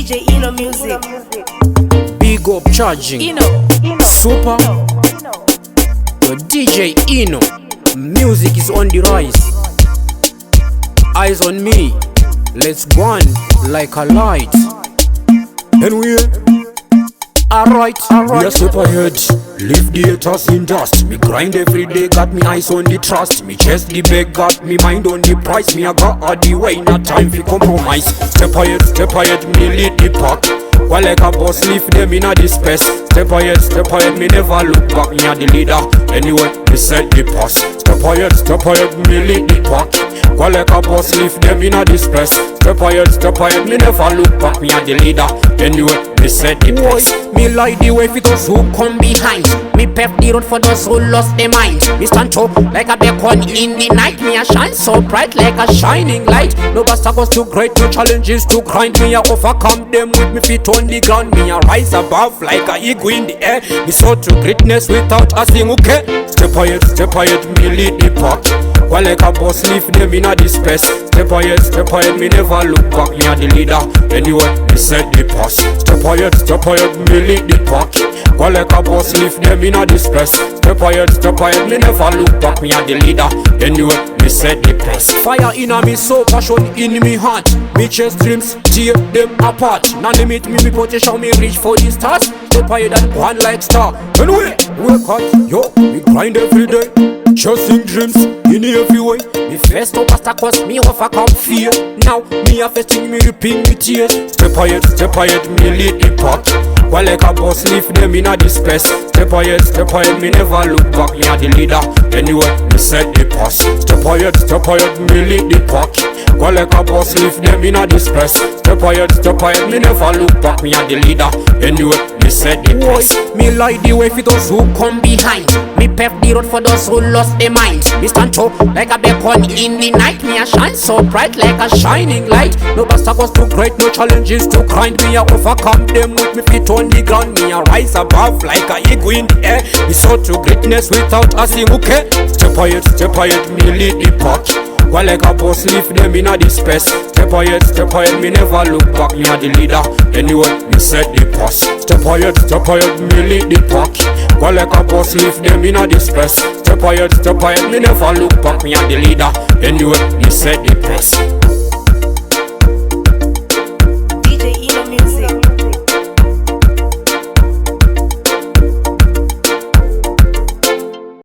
DJ Inno music. Big up charging. Inno. Super. The DJ Inno. Music is on the rise. Eyes on me. Let's go on like a light. And alright. We are super ahead, leave the haters in dust. Me grind every day, got me eyes on the trust. Me chest the bag, got me mind on the price. Me I got all the way, not time for compromise. Step ahead, me lead the pack. While like a boss, leave them in a this space. Step ahead, me never look back. Me a the leader, anyway, me set the pass. Step ahead, me lead the pack. While like a boss, leave them in a this space. Step ahead, me never look back. Me a the leader, anyway, me set the pass. Me light the way for those who come behind. Me pep the road for those who lost their mind. Me stand tall like a beacon in the night. Me a shine so bright like a shining light. No obstacles too great, no challenges to grind. Me a overcome them with me feet on the ground. Me a rise above like a eagle in the air. Me soar to greatness without asking okay. Step ahead, me lead the pack. While like a boss, leave them in a this space. Step ahead, me never look back. Me a the leader, anyway, me set the pass. Step ahead, me lead the pack. While like a boss, leave them in a this space. Step ahead, me never look back. Me a the leader, anyway, me set the pace. Fire in a me soul, passion in me heart. Me chase dreams, tear them apart. Now limit me potential, me reach for the stars. Step ahead and one like star. Anyway, work hard, yo, me grind every day. Chasing dreams in every way. Me first obstacles, me overcome fear. Now me a fasting, me reaping me tears. Step ahead, me lead the pack. While like a boss, leave them in a this space. Step ahead, me never look back. Me a the leader, anyway, me set the pass. Step ahead, me lead the pack. While like a boss, leave them in a this space. Step ahead, me never look back. Me a the leader, anyway, me set the pace. Me light the way for those who come behind. Me pep the road for those who lost their minds. Me stand tall like a beacon in the night. Me a shine so bright like a shining light. No obstacles too great, no challenges to grind. Me a overcome them with me feet on the ground. Me a rise above like a eagle in the air. Me soar to greatness without asking okay. Step ahead, me lead the pack. While like a boss, leave them in a this space. Step ahead, me never look back. Me a the leader, anyway, me set the pass. Step ahead, me lead the pack. While like a boss, leave them in a this space. Step ahead, me never look back. Me a the leader, anyway, me set the pace.